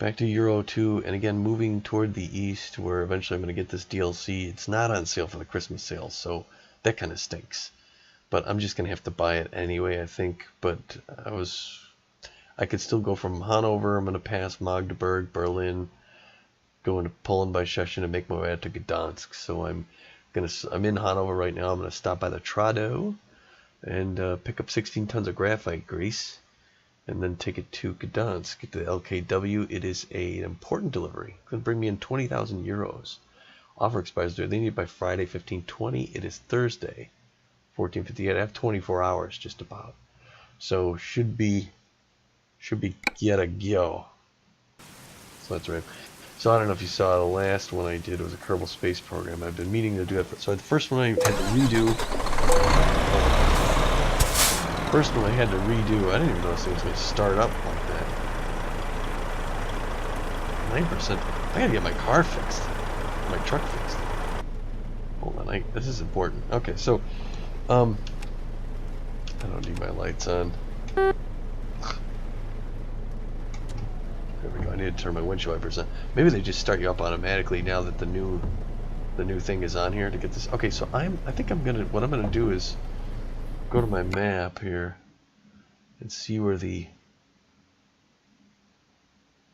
Back to Euro 2, and again moving toward the east where eventually I'm going to get this DLC. It's not on sale for the Christmas sale, so that kind of stinks. But I'm just going to have to buy it anyway, I think. But I could still go from Hanover. I'm going to pass Magdeburg, Berlin, go into Poland by Szczecin, and make my way out to Gdansk. So I'm in Hanover right now. I'm going to stop by the Trado and pick up 16 tons of graphite grease, and then take it to Gdansk, get to the LKW. It is an important delivery. It's going to bring me in 20,000 euros. Offer expires there. They need it by Friday, 15/20. It is Thursday, 14/58. I have 24 hours just about. So should be get a go. So that's right. So I don't know if you saw the last one I did was a Kerbal Space Program. I've been meaning to do it. So the first one I had to redo. I didn't even know this thing was going to start up like that. 9%. I gotta get my car fixed. My truck fixed. Hold on, this is important. Okay, so I don't need my lights on. There we go. I need to turn my windshield wipers on. Maybe they just start you up automatically now that the new thing is on here to get this. Okay, so what I'm gonna do is go to my map here and see where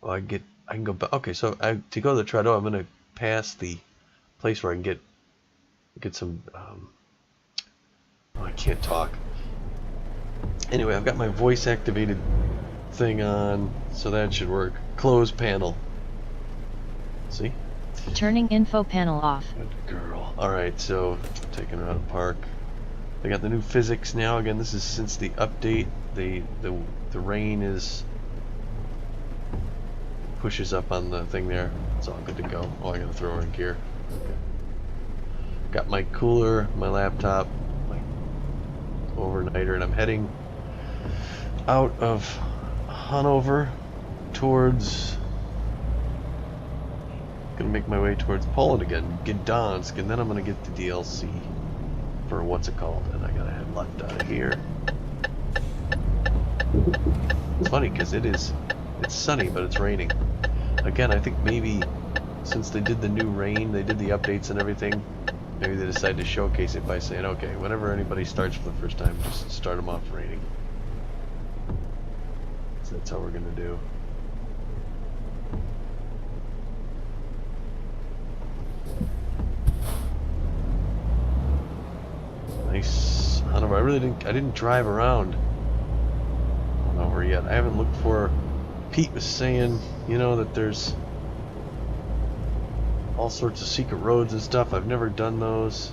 I can go back. Okay, so to go to the Trado, I'm gonna pass the place where I can get some I can't talk. Anyway, I've got my voice activated thing on, so that should work. Close panel. See? Turning info panel off. Good girl. Alright, so taking her out of park. They got the new physics now. Again, this is since the update. The rain pushes up on the thing there. It's all good to go. Oh, I gotta throw her in gear. Okay. Got my cooler, my laptop, my overnighter, and I'm heading out of Hanover towards. Gonna make my way towards Poland again, Gdansk, and then I'm gonna get the DLC for what's it called, and I gotta head left out of here. It's funny because it's sunny, but it's raining. Again, I think maybe since they did the new rain, they did the updates and everything, maybe they decided to showcase it by saying, okay, whenever anybody starts for the first time, just start them off raining. So that's how we're gonna do. Nice. Hanover. I didn't drive around Hanover yet. I haven't looked for. Pete was saying, that there's all sorts of secret roads and stuff. I've never done those.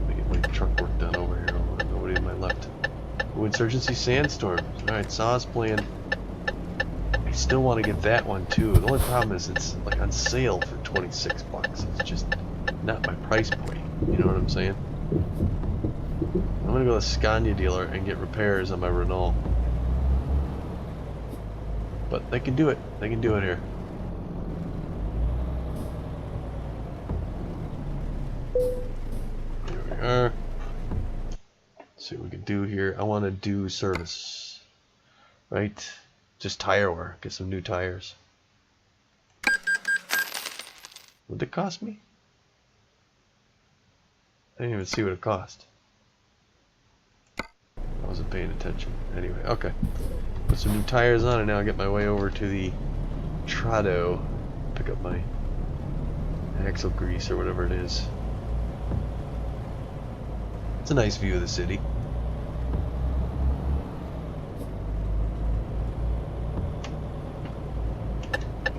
Let me get my truck work done over here. Nobody in my left. Ooh, Insurgency Sandstorm. Alright, Saw's plan. I still want to get that one too. The only problem is it's like on sale for 26 bucks. It's just not my price point. You know what I'm saying? I'm gonna go to the Scania dealer and get repairs on my Renault. But they can do it. They can do it here. Here we are. Let's see what we can do here. I want to do service. Right? Just tire wear. Get some new tires. What did it cost me? I didn't even see what it cost. I wasn't paying attention. Anyway, okay. Put some new tires on and now I get my way over to the Trado. Pick up my axle grease or whatever it is. It's a nice view of the city.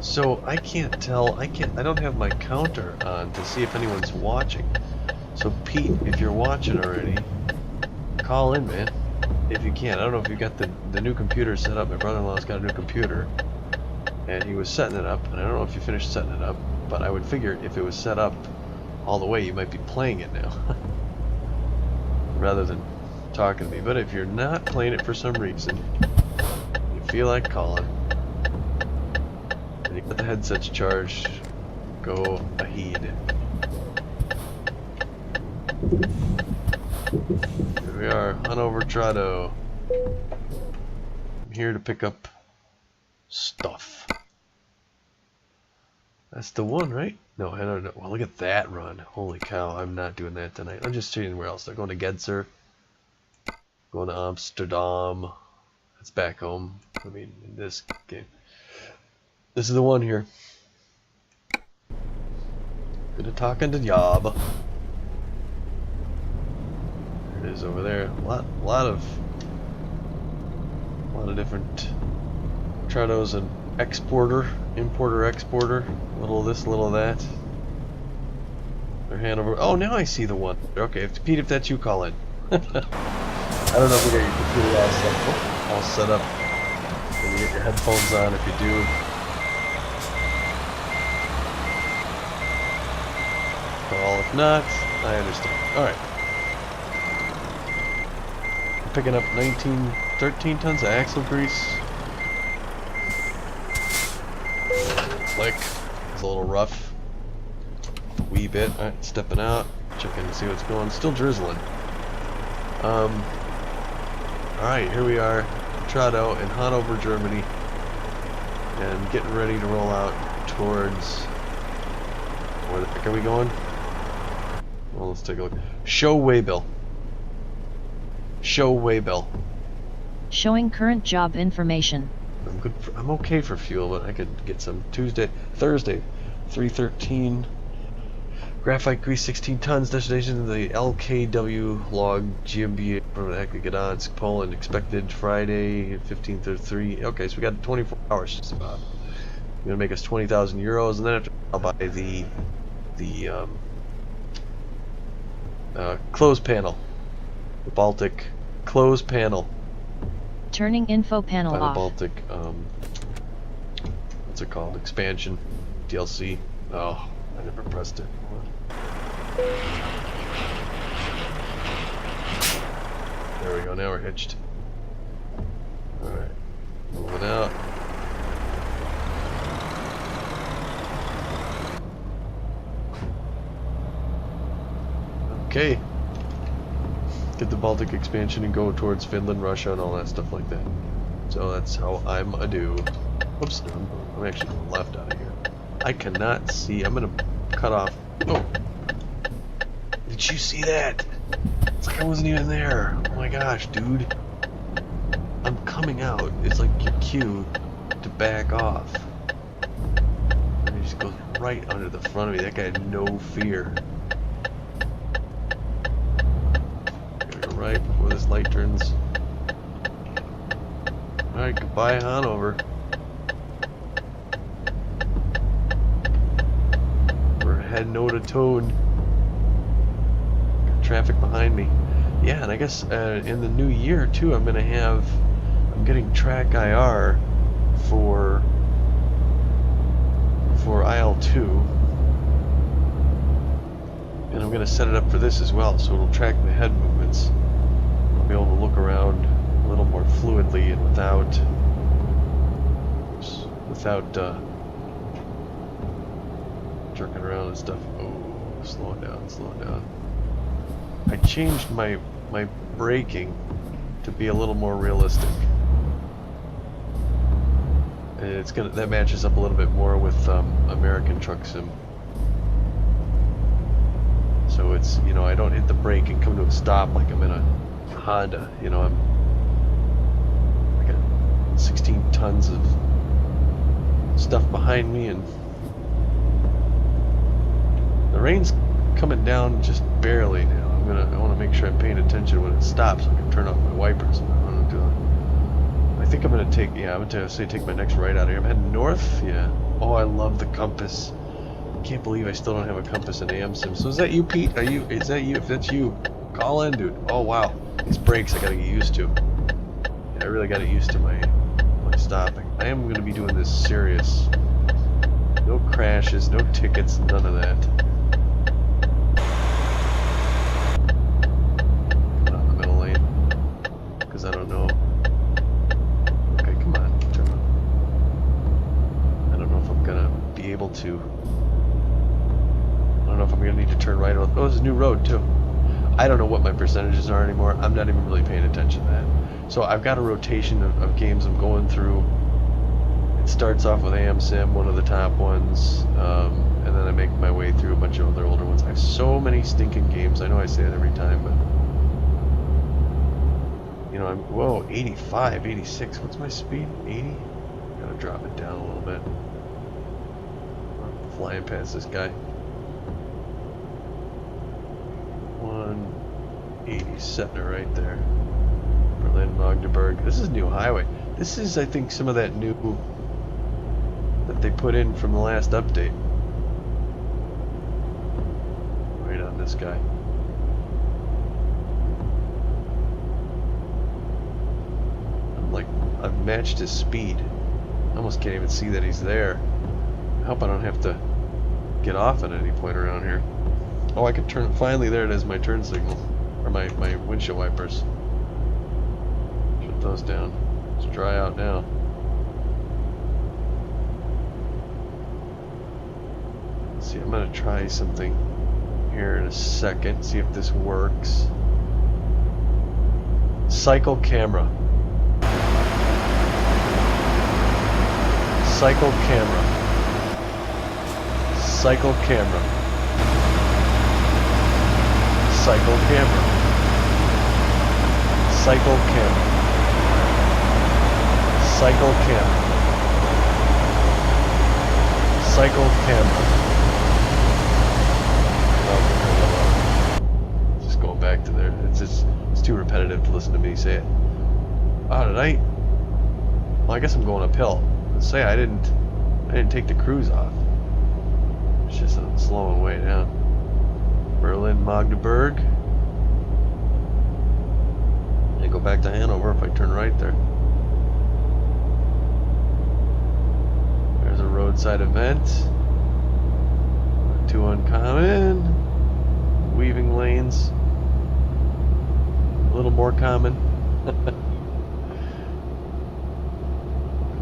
So I can't tell, I don't have my counter on to see if anyone's watching. So Pete, if you're watching already, call in, man. If you can. I don't know if you got the new computer set up. My brother-in-law's got a new computer, and he was setting it up, and I don't know if you finished setting it up, but I would figure if it was set up all the way, you might be playing it now, rather than talking to me. But if you're not playing it for some reason, you feel like calling, and you got the headsets charged, go ahead. Here we are, Hanover Trado. I'm here to pick up That's the one, right? No, I don't know. Well, look at that run. Holy cow, I'm not doing that tonight. I'm just seeing where else. They're going to Gdansk, going to Amsterdam. That's back home. I mean, in this game. This is the one here. Gonna talk into job. There it is over there. A lot of different Trados and importer, exporter. A little of this, a little of that. Or Hanover. Oh, now I see the one. Okay, Pete, if that's you, call in. I don't know if we got your computer all set up. And you get your headphones on if you do. Call if not. I understand. Alright. Picking up 13 tons of axle grease. Click. It's a little rough. A wee bit. Alright, stepping out. Checking to see what's going. Still drizzling. Alright, here we are. Trado in Hanover, Germany. And getting ready to roll out towards... Where the heck are we going? Well, let's take a look. Show waybill. Show waybill. Showing current job information. I'm okay for fuel, but I could get some Thursday, 313. Graphite grease, 16 tons. Destination the LKW log GmbH from Gdansk, Poland. Expected Friday, 15:33. Okay, so we got 24 hours just about. Gonna make us 20,000 euros, and then after I'll buy the close panel, the Baltic close panel. Turning info panel By the off. Baltic, what's it called? Expansion, DLC. Oh, I never pressed it. There we go. Now we're hitched. All right, moving out. Okay. Get the Baltic expansion and go towards Finland, Russia, and all that stuff like that. So that's how I'm a do. Whoops, no, I'm actually going left out of here. I cannot see. I'm gonna cut off. Oh, did you see that? It's like I wasn't even there. Oh my gosh, dude. I'm coming out. It's like your cue to back off. And he just goes right under the front of me. That guy had no fear. Right before this light turns. Alright, goodbye Hanover. We're heading over to Toad. Got traffic behind me. Yeah, and I guess in the new year too, I'm getting track IR for IL2. And I'm gonna set it up for this as well, so it'll track the head movements. Be able to look around a little more fluidly and without jerking around and stuff. Oh, slowing down. I changed my braking to be a little more realistic, and that matches up a little bit more with American Truck Sim. So it's, I don't hit the brake and come to a stop like I'm in a Honda. I got 16 tons of stuff behind me, and the rain's coming down just barely now. I want to make sure I'm paying attention when it stops so I can turn off my wipers. I think I'm gonna take my next right out of here. I'm heading north. Yeah. Oh, I love the compass. I can't believe I still don't have a compass in AmSim. So is that you, Pete? Is that you? If that's you, call in, dude. Oh wow. These brakes I gotta get used to. Yeah, I really gotta get used to my stopping. I am gonna be doing this serious. No crashes, no tickets, none of that. Coming out in the middle lane. Because I don't know. Okay, come on. Turn on. I don't know if I'm gonna be able to. I don't know if I'm gonna need to turn right. Oh, there's a new road too. I don't know what my percentages are anymore. I'm not even really paying attention to that. So I've got a rotation of games I'm going through. starts off with AmSim, one of the top ones, and then I make my way through a bunch of other older ones. I have so many stinking games. I know I say that every time, but you know, whoa, 85, 86. What's my speed? 80? Gotta drop it down a little bit. I'm flying past this guy. 187 right there. Berlin, Magdeburg. This is new highway. This is, I think, some of that new that they put in from the last update. Right on this guy. I'm like, I've matched his speed. I almost can't even see that he's there. I hope I don't have to get off at any point around here. Oh, I can turn. Finally, there it is, my turn signal. Or my windshield wipers. Shut those down. It's dry out now. Let's see, I'm going to try something here in a second. See if this works. Cycle camera. Cycle camera. Cycle camera. Cycle camera. Cycle camera. Cycle camera. Cycle camera. Oh, just going back to there. It's too repetitive to listen to me say it. Oh, did I? Well, I guess I'm going uphill. Let's say I didn't take the cruise off. It's just I'm slowing way down. Berlin, Magdeburg. And go back to Hanover if I turn right there. There's a roadside event. Too uncommon. Weaving lanes. A little more common.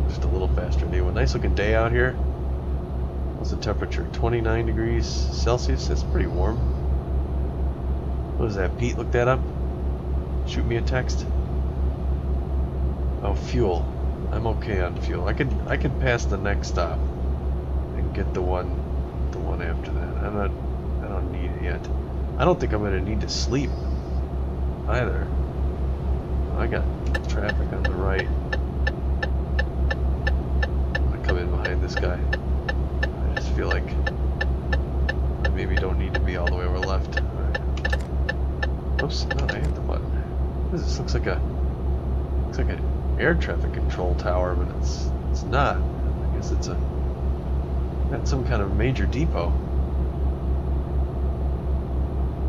Just a little faster anyway. Nice looking day out here. What's the temperature? 29 degrees Celsius. That's pretty warm. What is that? Pete, look that up. Shoot me a text. Oh, fuel. I'm okay on fuel. I could pass the next stop and get the one after that. I don't need it yet. I don't think I'm gonna need to sleep either. I got traffic on the right. I'm gonna come in behind this guy. I just feel like I maybe don't need to be all the way over left. Oops, no, I hit the button. What is this? Looks like an air traffic control tower, but it's not. I guess it's got some kind of major depot.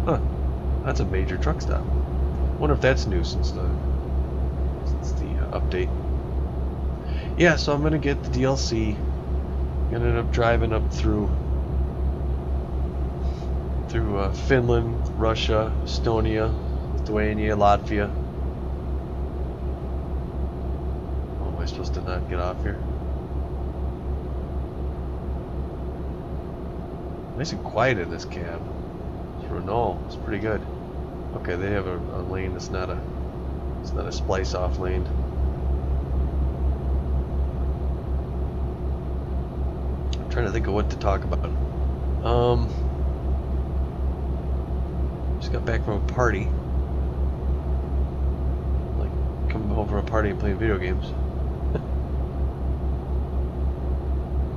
Huh. That's a major truck stop. Wonder if that's new since the update. Yeah, so I'm gonna get the DLC. Gonna end up driving up through Finland, Russia, Estonia, Lithuania, Latvia. Oh, am I supposed to not get off here? Nice and quiet in this cab. It's Renault. It's pretty good. Okay, they have a lane that's not a splice off lane. I'm trying to think of what to talk about. Just got back from a party. Like coming home from a party and playing video games.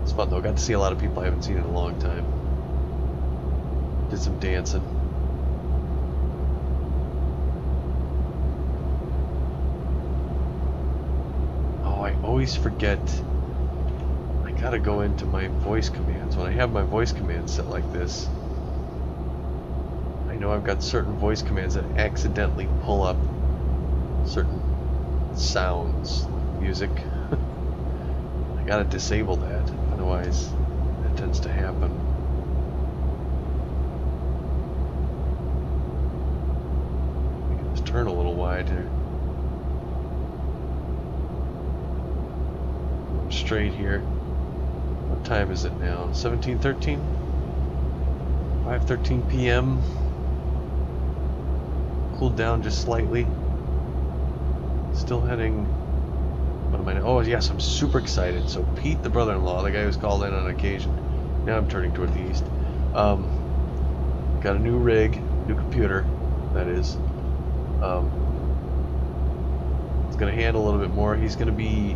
It's fun though. Got to see a lot of people I haven't seen in a long time. Did some dancing. Oh, I always forget. I gotta go into my voice commands. When I have my voice commands set like this, I know I've got certain voice commands that accidentally pull up certain sounds, music. I gotta disable that, otherwise that tends to happen. Let's turn a little wide here. Going straight here. What time is it now? 17:13? 5:13 p.m. Cooled down just slightly. Still heading about am I? Oh yes, I'm super excited. So Pete, the brother-in-law, the guy who's called in on occasion. Now I'm turning toward the east. Got a new rig, new computer. That is. It's gonna handle a little bit more. He's gonna be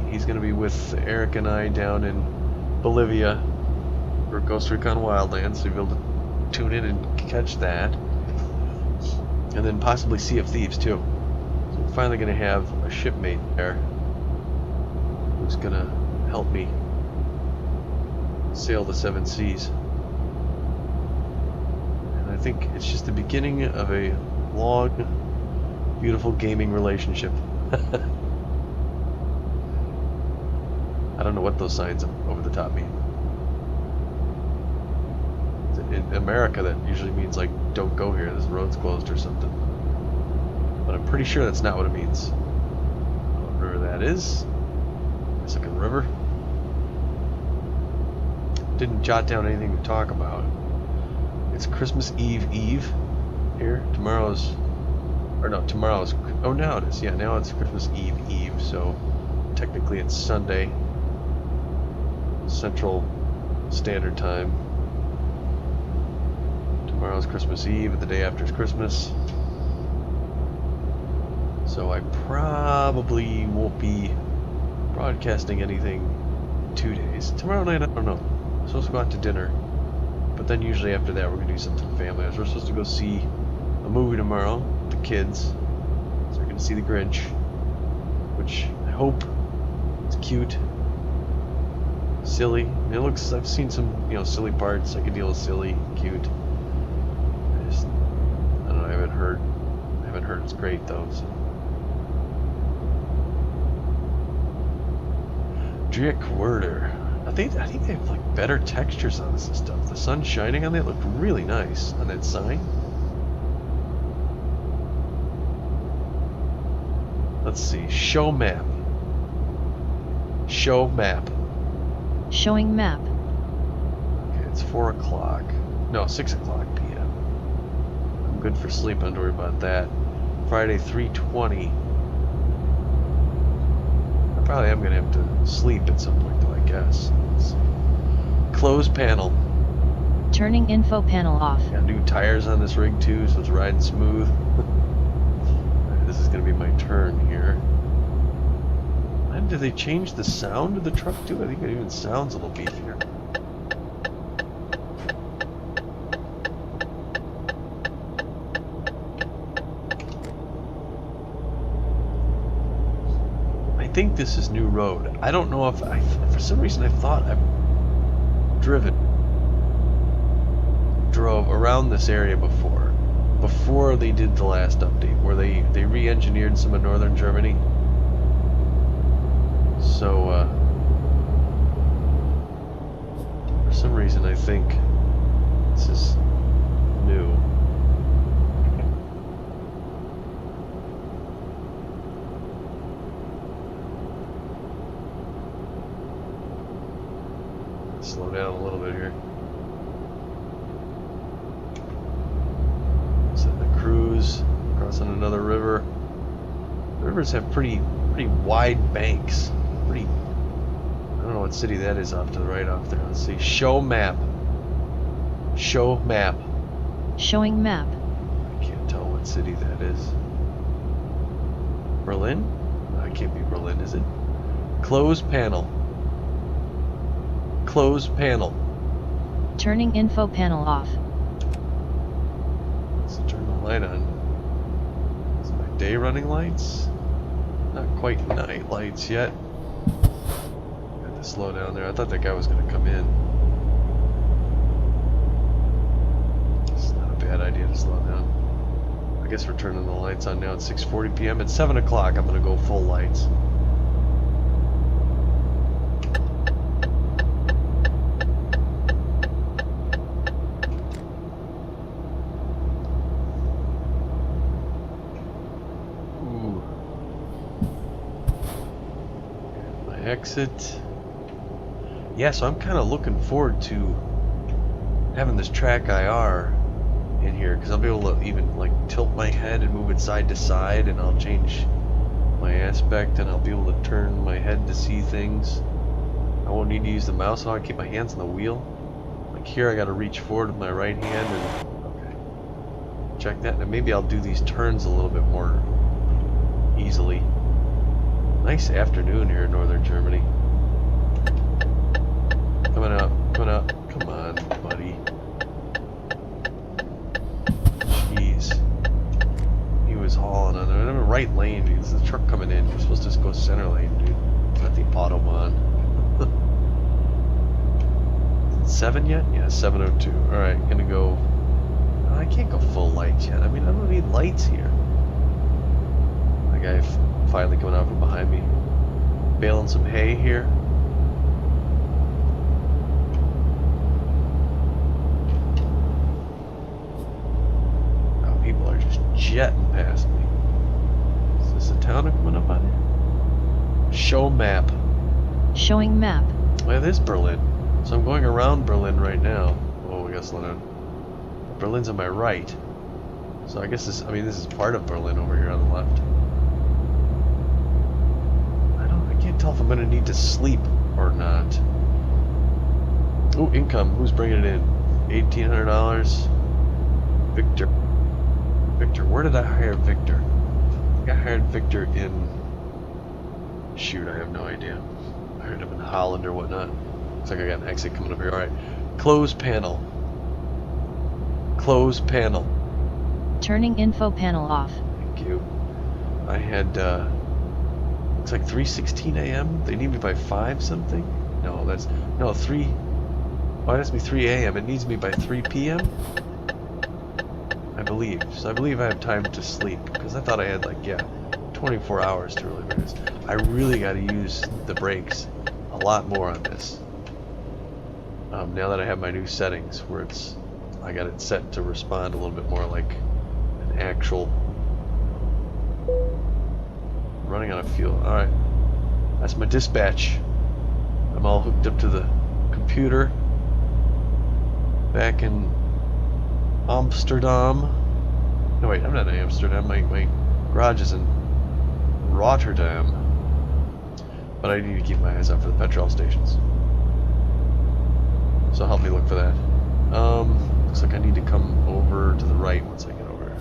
with Eric and I down in Bolivia for Ghost Recon Wildlands, so you'll be able to tune in and catch that. And then possibly Sea of Thieves too. So we're finally gonna have a shipmate there who's gonna help me sail the seven seas. And I think it's just the beginning of a long, beautiful gaming relationship. I don't know what those signs over the top mean. In America, that usually means like, don't go here, this road's closed or something. But I'm pretty sure that's not what it means. I don't know where that is. It's like a river. Didn't jot down anything to talk about. It's Christmas Eve here. Tomorrow's, oh now it is. Yeah, now it's Christmas Eve, so technically it's Sunday, Central Standard Time. Tomorrow's Christmas Eve, and the day after is Christmas. So I probably won't be broadcasting anything in 2 days. Tomorrow night, I don't know. I'm supposed to go out to dinner, but then usually after that we're going to do something family. We're supposed to go see a movie tomorrow with the kids. So we're going to see The Grinch, which I hope is cute, silly. It looks, I've seen some, silly parts. I can deal with silly, cute. I don't know, I haven't heard it's great though, so. Drickwerder. I think they have like better textures on this and stuff. The sun shining on it looked really nice on that sign. Let's see. Show map. Show map. Showing map. Okay, it's 4 o'clock. No, 6 o'clock p.m. I'm good for sleep. Don't worry about that. Friday, 3:20. I probably am gonna have to sleep at some point, though. I guess. Let's see. Close panel. Turning info panel off. Got new tires on this rig too, so it's riding smooth. Right, this is gonna be my turn here. And did they change the sound of the truck too? I think it even sounds a little beefier. I think this is new road. I don't know if for some reason I thought I've drove around this area before they did the last update, where they re-engineered some of northern Germany. So for some reason I think this is new. Slow down a little bit here. Setting a cruise, crossing another river. The rivers have pretty wide banks. I don't know what city that is off to the right off there. Let's see. Show map. Show map. Showing map. I can't tell what city that is. Berlin? No, it can't be Berlin, is it? Close panel. Close panel. Turning info panel off. Let's turn the light on. Is my day running lights? Not quite night lights yet. Got to slow down there. I thought that guy was going to come in. It's not a bad idea to slow down. I guess we're turning the lights on now at 6:40 p.m. At 7 o'clock, I'm going to go full lights. Exit. Yeah, so I'm kind of looking forward to having this track IR in here, because I'll be able to even like tilt my head and move it side to side, and I'll change my aspect, and I'll be able to turn my head to see things. I won't need to use the mouse, so I keep my hands on the wheel. Like here, I got to reach forward with my right hand, and okay, check that. And maybe I'll do these turns a little bit more easily. Nice afternoon here in northern Germany. Coming up, coming up. Come on, buddy. Jeez. He was hauling on there. I'm in the right lane, dude. This is a truck coming in. You're supposed to just go center lane, dude. It's not the Autobahn. 7 yet? Yeah, 7:02. Alright, gonna go. Oh, I can't go full lights yet. I mean, I don't need lights here. The guy finally coming out from behind me. Baling some hay here. Oh, people are just jetting past me. Is this a town coming up on here? Show map. Showing map. Well, it is Berlin. So I'm going around Berlin right now. Oh, we gotta slow down. Berlin's on my right. So I guess this, I mean, this is part of Berlin over here on the left. I can't tell if I'm gonna need to sleep or not. Oh, income. Who's bringing it in? $1,800. Victor. Victor. Where did I hire Victor? I think I hired Victor in... Shoot, I have no idea. I hired him in Holland or whatnot. Looks like I got an exit coming up here. Alright. Close panel. Close panel. Turning info panel off. Thank you. I had, looks like 3:16 a.m. They need me by 5 something? No, that's, no, 3, oh, it has to be 3 a.m. It needs me by 3 p.m.? I believe. So I believe I have time to sleep, because I thought I had, like, yeah, 24 hours to really bring this. I really got to use the brakes a lot more on this. Now that I have my new settings, where it's, I got it set to respond a little bit more like an actual running on a fuel. Alright, that's my dispatch. I'm all hooked up to the computer back in Amsterdam. No wait, I'm not in Amsterdam, my garage is in Rotterdam. But I need to keep my eyes out for the petrol stations. So help me look for that. Looks like I need to come over to the right once I get over here.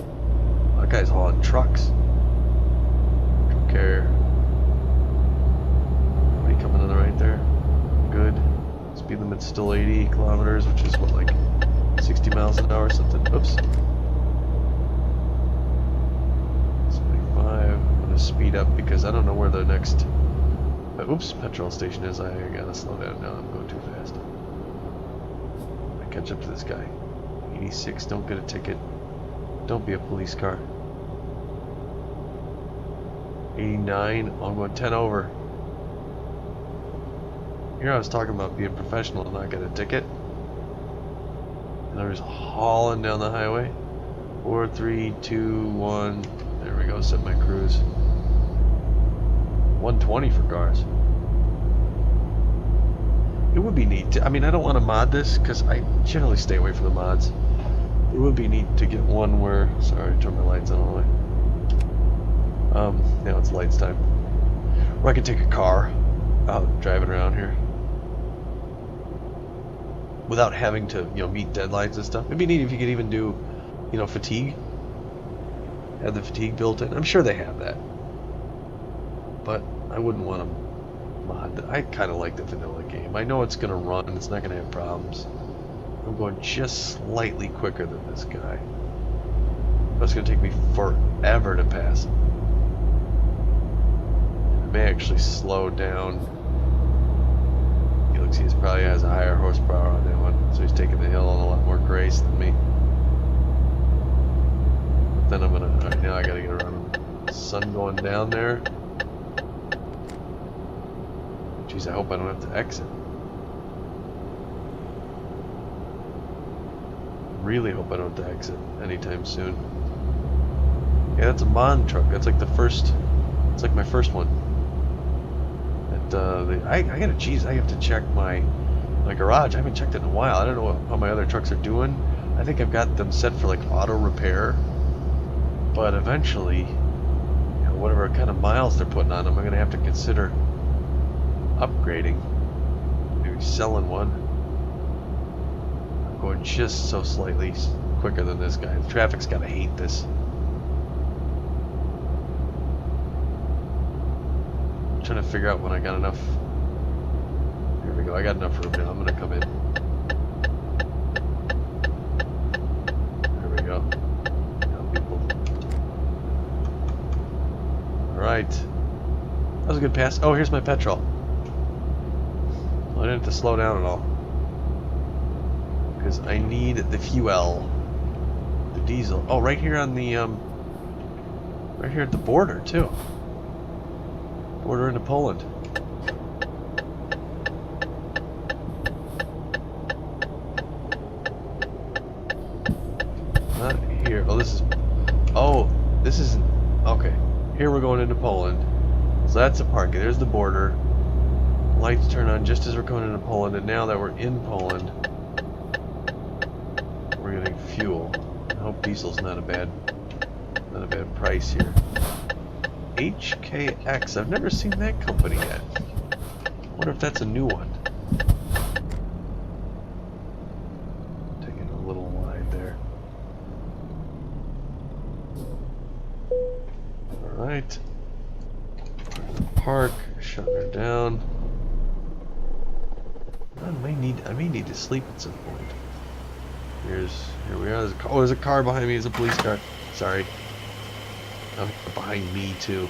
That guy's hauling trucks. Truck carrier. Anybody coming to the right there? Good. Speed limit's still 80 kilometers, which is what, like 60 miles an hour or something. Oops. 75. I'm gonna speed up because I don't know where the next oops, petrol station is. I gotta slow down now. I'm going too fast. I catch up to this guy. 86, don't get a ticket. Don't be a police car. 89, oh, I'm going 10 over. Here I was talking about being professional and not getting a ticket. And I was hauling down the highway. 4, 3, 2, 1. There we go, set my cruise. 120 for cars. It would be neat to, I mean, I don't want to mod this because I generally stay away from the mods. It would be neat to get one where, sorry, turn my lights on all the way. Now it's lights time. Where I can take a car out driving around here without having to, you know, meet deadlines and stuff. It'd be neat if you could even do, you know, fatigue. Have the fatigue built in. I'm sure they have that. But I wouldn't want to mod. I kind of like the vanilla game. I know it's going to run. It's not going to have problems. I'm going just slightly quicker than this guy. But it's going to take me forever to pass him. I may actually slow down. He looks, he probably has a higher horsepower on that one. So he's taking the hill on a lot more grace than me. But then I'm going to, alright, now I got to get around. Sun going down there. Jeez, I hope I don't have to exit. Really hope I don't have to exit anytime soon. Yeah, that's a Mon truck. That's like the first. It's like my first one. I gotta. Geez, I have to check my garage. I haven't checked it in a while. I don't know how my other trucks are doing. I think I've got them set for like auto repair. But eventually, you know, whatever kind of miles they're putting on them, I'm gonna have to consider upgrading. Maybe selling one. I'm going just so slightly quicker than this guy. The traffic's gotta hate this. I'm trying to figure out when I got enough. Here we go. I got enough room now. I'm gonna come in. There we go. Now people. All right. That was a good pass. Oh, here's my petrol. I didn't have to slow down at all. Because I need the fuel. The diesel. Oh, right here on the, right here at the border, too. Border into Poland. Not here. Oh, this is... Oh, this isn't... Okay. Here we're going into Poland. So that's the parking. There's the border. Lights turn on just as we're coming into Poland, and now that we're in Poland, we're getting fuel. I hope diesel's not a bad price here. HKX. I've never seen that company yet. I wonder if that's a new one. Taking a little wide there. All right. Park. Shutting her down. I may need to sleep at some point. Here we are. There's a car behind me. There's a police car. Sorry. Behind me too.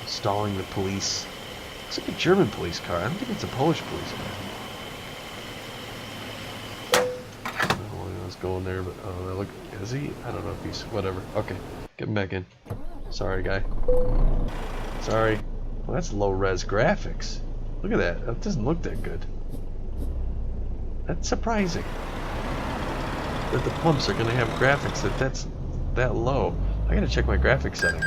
Stalling the police. Looks like a German police car. I don't think it's a Polish police car. I don't know why I was going there, but look, is he? I don't know if he's whatever. Okay, get him back in. Sorry, guy. Sorry. Well, that's low res graphics. Look at that. That doesn't look that good. That's surprising. That the pumps are going to have graphics that's that low. I gotta check my graphics settings.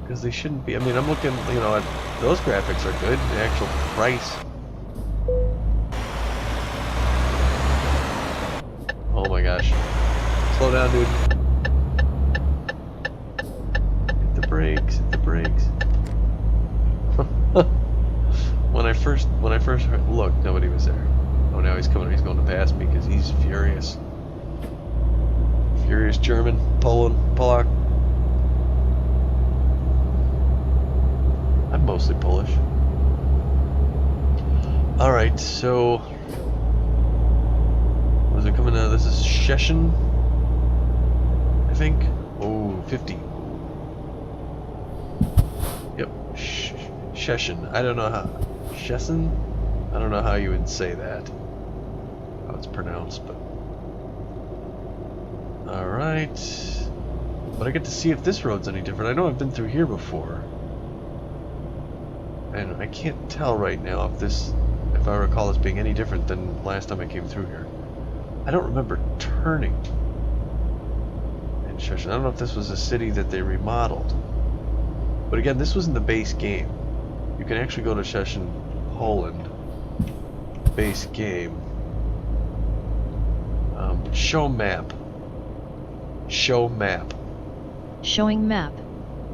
Because they shouldn't be. I mean, I'm looking, you know, at those graphics are good. The actual price. Oh my gosh. Slow down, dude. Hit the brakes. Hit the brakes. When I first looked, nobody was there. Oh, now he's coming. He's going to pass me because he's furious. Furious German, Polak. I'm mostly Polish. All right, so was it coming out? This is Szczecin, I think. Oh, 50. Yep, Szczecin. I don't know how. Szczecin? I don't know how you would say that. How it's pronounced, but. Alright. But I get to see if this road's any different. I know I've been through here before. And I can't tell right now if I recall this being any different than last time I came through here. I don't remember turning in Szczecin. I don't know if this was a city that they remodeled. But again, this was in the base game. You can actually go to Szczecin, Poland. Base game. Show map. Show map. Showing map.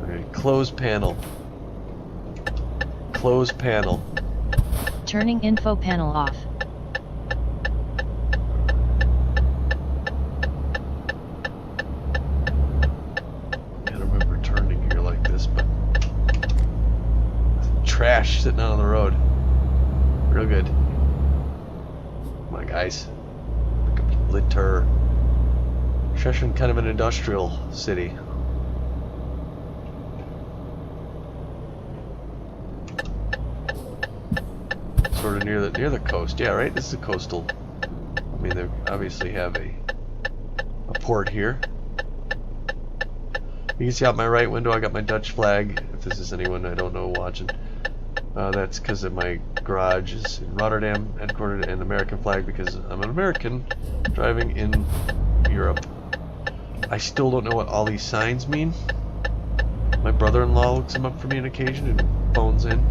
Okay, close panel. Close panel. Turning info panel off. I don't remember turning here like this, but trash sitting out on the road. Real good. Come on, guys. Litter. Szczecin, kind of an industrial city. Sort of near the coast. Yeah, right. This is a coastal. I mean, they obviously have a port here. You can see out my right window, I got my Dutch flag. If this is anyone I don't know watching, that's because of my garage is in Rotterdam, headquartered, and American flag because I'm an American driving in Europe. I still don't know what all these signs mean. My brother-in-law looks them up for me on occasion and phones in.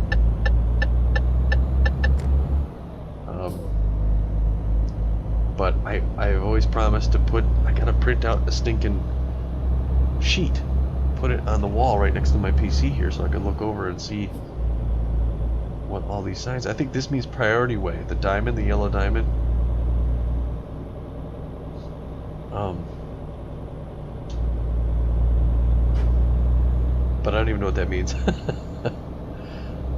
But I've always promised to I gotta print out a stinking sheet, put it on the wall right next to my PC here so I could look over and see what all these signs. I think this means priority way. The diamond, the yellow diamond. But I don't even know what that means.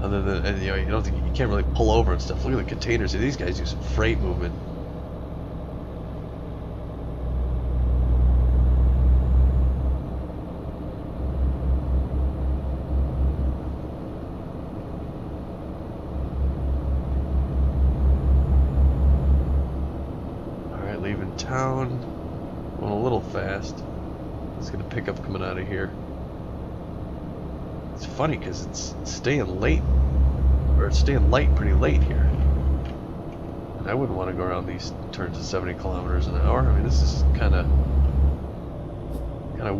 Other than, and, you know, you can't really pull over and stuff. Look at the containers. These guys do some freight movement. Alright, leaving town. Going a little fast. It's gonna pick up coming out of here. It's funny because it's staying late, or it's staying light pretty late here. And I wouldn't want to go around these turns at 70 kilometers an hour. I mean, this is kind of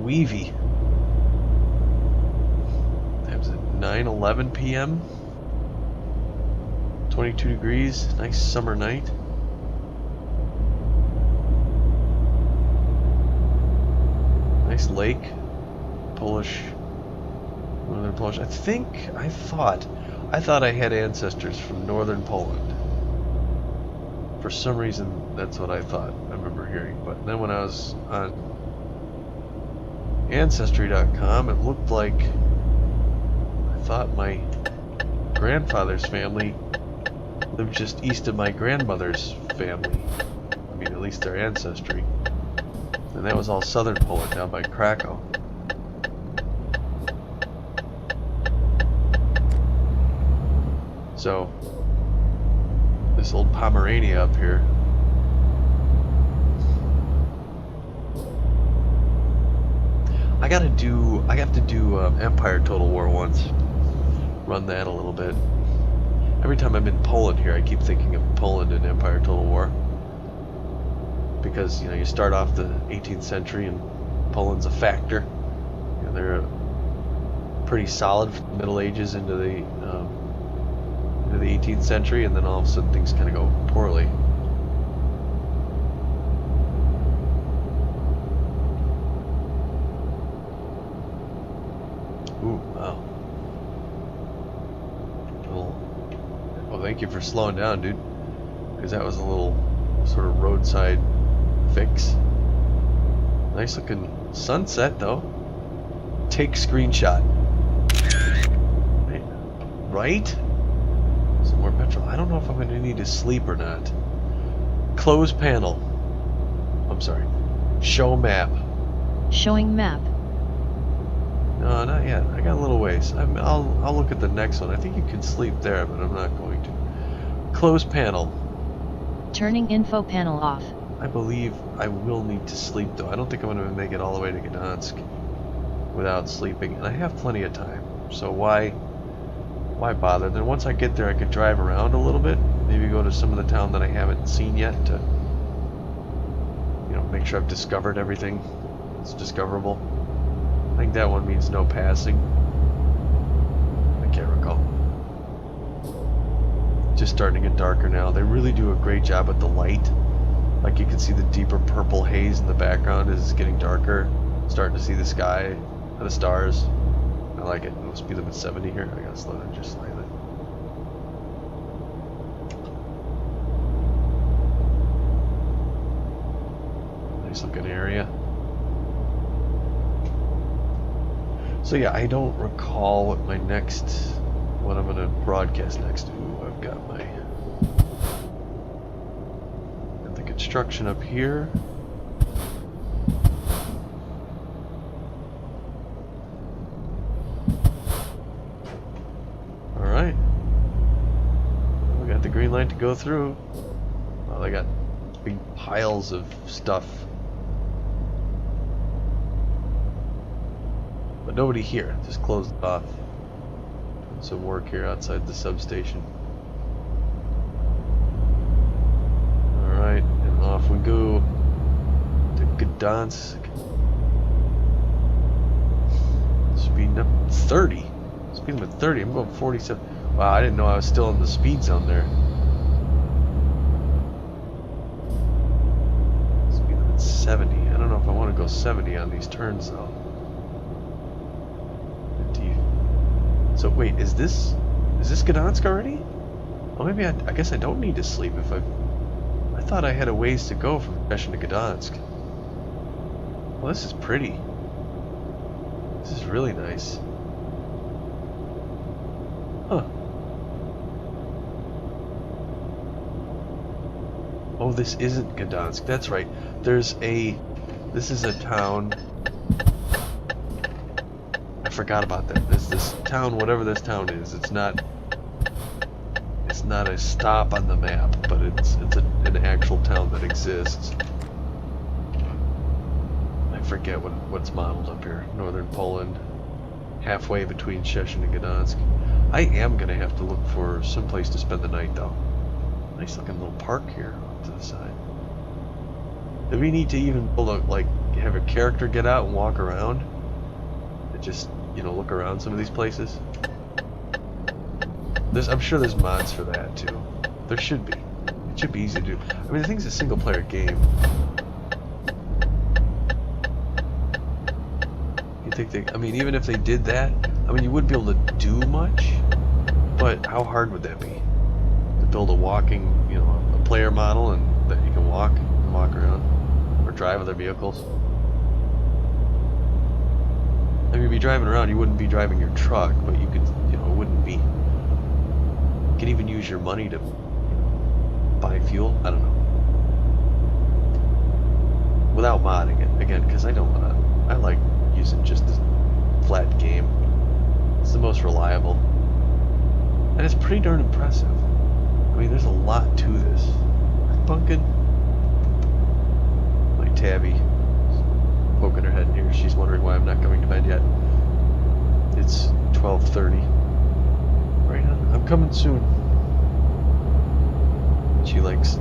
weavy. Time's at 9:11 p.m. 22 degrees. Nice summer night. Nice lake. Polish. Northern Polish. I thought I had ancestors from northern Poland. For some reason, that's what I thought. I remember hearing. But then when I was on Ancestry.com, it looked like I thought my grandfather's family lived just east of my grandmother's family. I mean, at least their ancestry. And that was all southern Poland, down by Krakow. So, this old Pomerania up here. I have to do Empire Total War once. Run that a little bit. Every time I'm in Poland here, I keep thinking of Poland and Empire Total War. Because, you know, you start off the 18th century and Poland's a factor. You know, they're pretty solid from the Middle Ages into the 18th century, and then all of a sudden things kind of go poorly. Ooh, wow. Well, thank you for slowing down, dude. Because that was a little sort of roadside fix. Nice looking sunset, though. Take screenshot. Right? Some more petrol. I don't know if I'm going to need to sleep or not. Close panel. I'm sorry. Show map. Showing map. No, not yet. I got a little ways. I'll look at the next one. I think you can sleep there, but I'm not going to. Close panel. Turning info panel off. I believe I will need to sleep, though. I don't think I'm going to make it all the way to Gdansk without sleeping, and I have plenty of time. So why bother? Then once I get there, I could drive around a little bit. Maybe go to some of the town that I haven't seen yet to, you know, make sure I've discovered everything that's discoverable. I think that one means no passing. I can't recall. Just starting to get darker now. They really do a great job with the light. Like you can see the deeper purple haze in the background as it's getting darker. Starting to see the sky and the stars. I like it. We'll speed them at 70 here. I gotta slow down just slightly. Nice looking area. So yeah, I don't recall what I'm gonna broadcast next. Ooh, I've got the construction up here. Alright. We got the green light to go through. Well, they got big piles of stuff. But nobody here. Just closed it off. Doing some work here outside the substation. Alright, and off we go to Gdansk. Speeding up 30. Speeding at 30. I'm going 47. Wow, I didn't know I was still in the speed zone there. Speeding at 70. I don't know if I want to go 70 on these turns though. So wait, is this Gdansk already? Oh, maybe I guess I don't need to sleep if I thought I had a ways to go from Szczecin to Gdansk. Well, this is pretty. This is really nice. Huh. Oh, this isn't Gdansk. That's right. This is a town. I forgot about that. This town, whatever this town is, it's not a stop on the map, but it's an actual town that exists. I forget what's modeled up here. Northern Poland, halfway between Szczecin and Gdansk. I am gonna have to look for some place to spend the night, though. Nice looking little park here to the side. Do we need to even like have a character get out and walk around and just look around some of these places? I'm sure there's mods for that too. There should be. It should be easy to do. I mean, the thing's a single player game. You think I mean, even if they did that, I mean, you wouldn't be able to do much. But how hard would that be? To build a walking, a player model and that you can walk around or drive other vehicles. I mean, you'd be driving around. You wouldn't be driving your truck, but you could, it wouldn't be. You could even use your money to buy fuel. I don't know. Without modding it again, because I don't want to. I like using just the flat game. It's the most reliable, and it's pretty darn impressive. I mean, there's a lot to this. Bunkin. My Tabby poking her head in here. She's wondering why I'm not going to bed yet. It's 12:30. Right on. I'm coming soon. She likes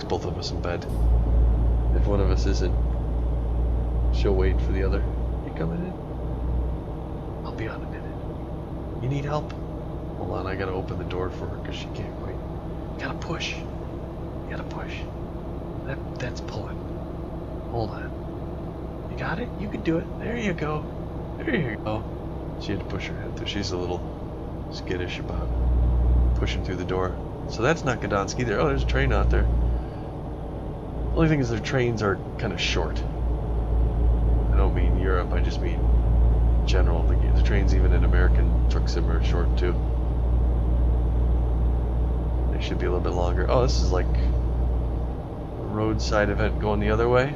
both of us in bed. If one of us isn't, she'll wait for the other. You coming in? I'll be on a minute. You need help? Hold on, I gotta open the door for her because she can't quite. You gotta push. You gotta push. That's pulling. Hold on. You got it? You can do it. There you go. There you go. She had to push her head through. She's a little skittish about pushing through the door. So that's not Gdansk either. Oh, there's a train out there. The only thing is their trains are kind of short. I don't mean Europe, I just mean general. The trains even in American truck sim are short too. They should be a little bit longer. Oh, this is like a roadside event going the other way.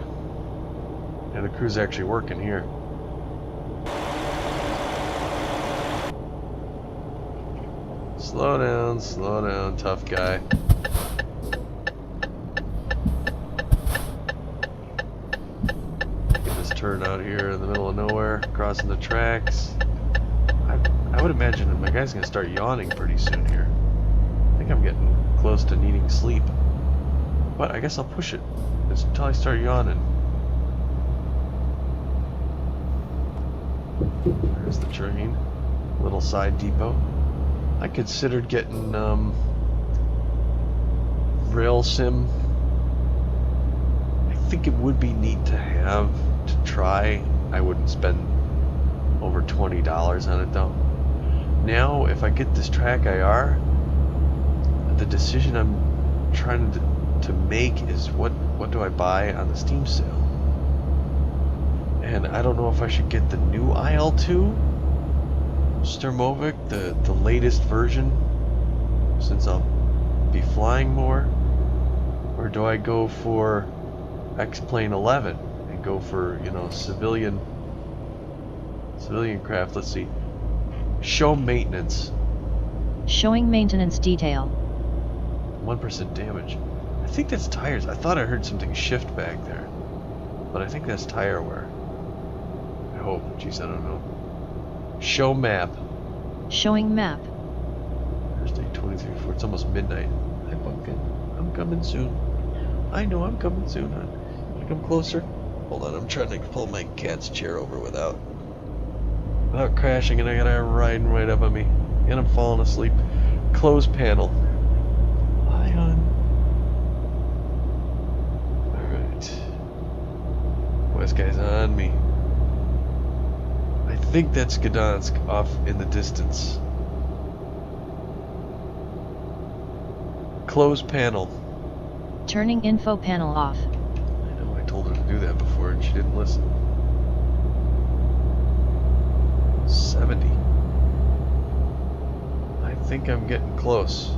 And the crew's actually working here. Slow down, tough guy. Get this turn out here in the middle of nowhere, crossing the tracks. I would imagine that my guy's gonna start yawning pretty soon here. I think I'm getting close to needing sleep. But I guess I'll push it until I start yawning. There's the train. Little side depot. I considered getting rail sim. I think it would be neat to have to try. I wouldn't spend over $20 on it though. Now if I get this track IR, the decision I'm trying to make is what do I buy on the Steam sale? And I don't know if I should get the new IL2 Sturmovik, the latest version, since I'll be flying more, or do I go for X-Plane 11 and go for civilian craft? Let's see. Show maintenance. Showing maintenance detail. 1% damage. I think that's tires. I thought I heard something shift back there, but I think that's tire wear. I hope. Jeez, I don't know. Show map. Showing map. Thursday 23/4. It's almost midnight. Hi, Pumpkin. I'm coming soon. I know I'm coming soon, hon. Wanna come closer? Hold on, I'm trying to pull my cat's chair over without crashing, and I got her riding right up on me. And I'm falling asleep. Close panel. Hi, hon. Alright. Boy, this guy's on me. I think that's Gdansk off in the distance. Close panel. Turning info panel off. I know I told her to do that before and she didn't listen. 70. I think I'm getting close.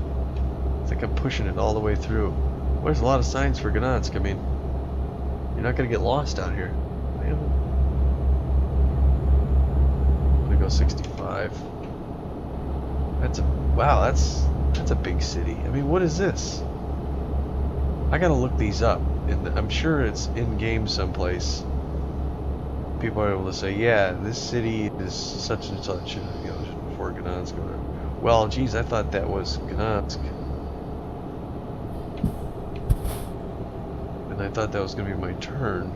I think I'm pushing it all the way through. Well, there's a lot of signs for Gdansk. I mean, you're not going to get lost out here. I'm going to go 65. Wow, that's a big city. I mean, what is this? I got to look these up. I'm sure it's in game someplace. People are able to say, yeah, this city is such and such, before Gdansk. Well, geez, I thought that was Gdansk. And I thought that was going to be my turn.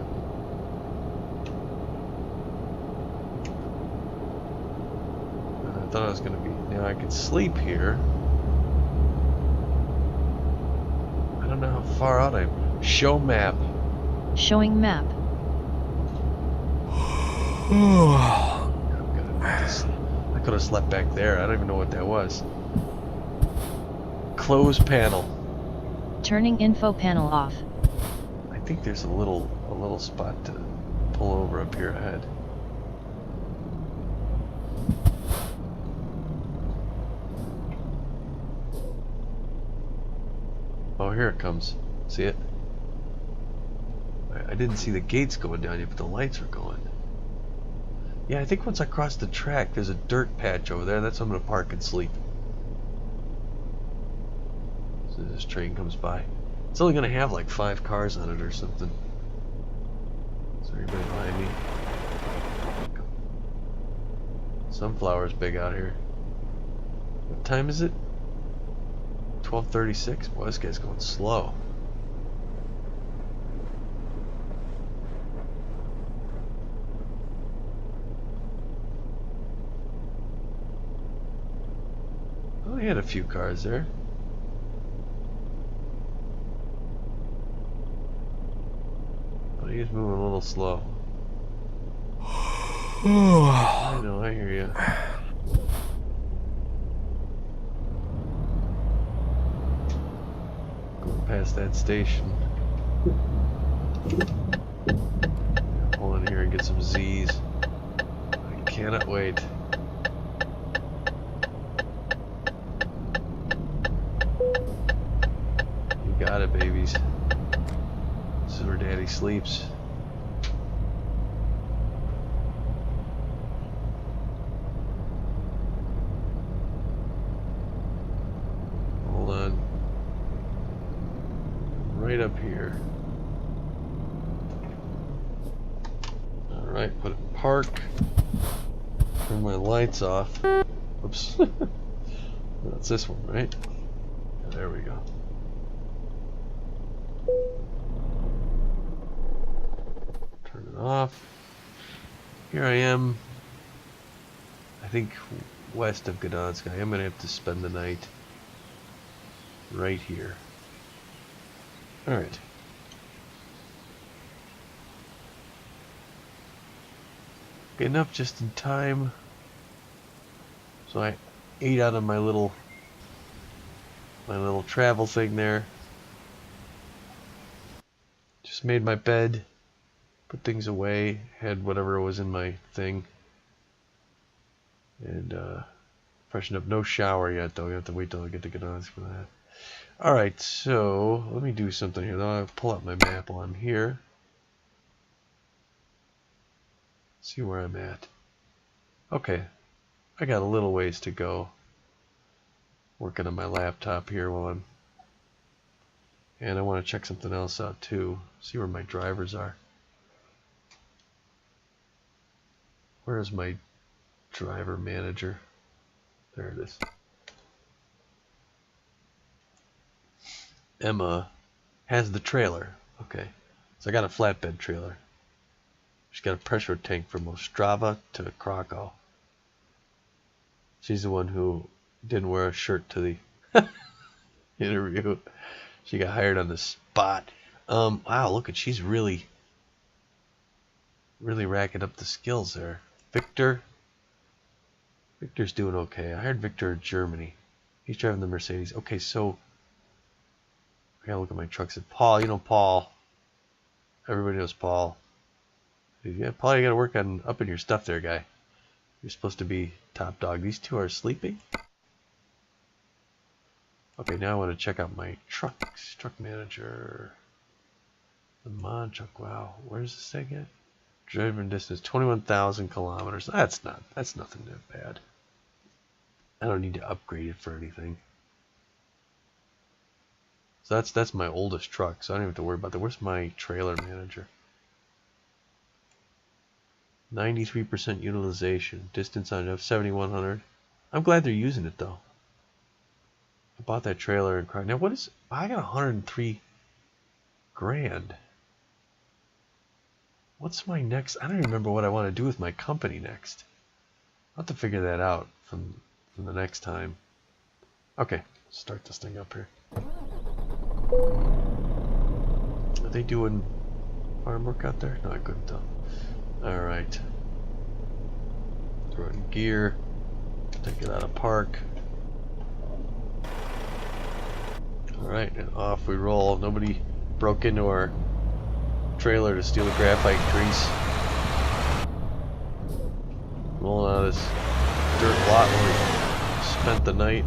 And I thought I was going to be... Now I could sleep here. I don't know how far out I am. Show map. Showing map. I could have slept back there. I don't even know what that was. Close panel. Turning info panel off. I think there's a little spot to pull over up here ahead. Oh, here it comes. See it? I didn't see the gates going down yet, but the lights are going. Yeah, I think once I cross the track, there's a dirt patch over there. That's where I'm going to park and sleep. So this train comes by. It's only going to have like 5 cars on it or something. Is there anybody behind me? Sunflower's big out here. What time is it? 12:36? Boy, this guy's going slow. Oh, he had a few cars there. But he was moving a little slow. I know, I hear you. Going past that station. Pull in here and get some Z's. I cannot wait. You got it, babies. This is where Daddy sleeps. Hold on. Right up here. Alright, put it in park. Turn my lights off. Oops. That's this one, right? Yeah, there we go. Turn it off. Here I am. I think west of Gdansk. I am going to have to spend the night right here. Alright. Getting up just in time. So I ate out of my little travel thing there. Just made my bed, put things away, had whatever was in my thing, and freshened up. No shower yet though. You have to wait till I get to Gdansk for that. Alright, so let me do something here. I'll pull out my map while I'm here. See where I'm at. Okay, I got a little ways to go. Working on my laptop here while I'm... And I want to check something else out too. See where my drivers are. Where is my driver manager? There it is. Emma has the trailer. Okay, so I got a flatbed trailer. She's got a pressure tank from Ostrava to Krakow. She's the one who didn't wear a shirt to the interview. She got hired on the spot. Wow, look at, she's really racking up the skills there. Victor, Victor's doing okay. I hired Victor in Germany. He's driving the Mercedes. Okay, so I gotta look at my trucks. And Paul, you know Paul. Everybody knows Paul. Yeah, Paul, you gotta work on upping your stuff there, guy. You're supposed to be top dog. These two are sleeping. Okay, now I want to check out my trucks. Truck manager. The mod truck. Wow, where's this thing at? Driven distance 21,000 kilometers. That's nothing that bad. I don't need to upgrade it for anything. So that's my oldest truck, so I don't even have to worry about that. Where's my trailer manager? 93% utilization. Distance on it, 7,100. I'm glad they're using it though. I bought that trailer and cried. Now what is? I got 103 grand. What's my next? I don't remember what I want to do with my company next. I'll have to figure that out from the next time. Okay, start this thing up here. Are they doing farm work out there? No, I couldn't tell. Alright. Throw it in gear. Take it out of park. Alright, and off we roll. Nobody broke into our trailer to steal the graphite grease. Rolling out of this dirt lot where we spent the night.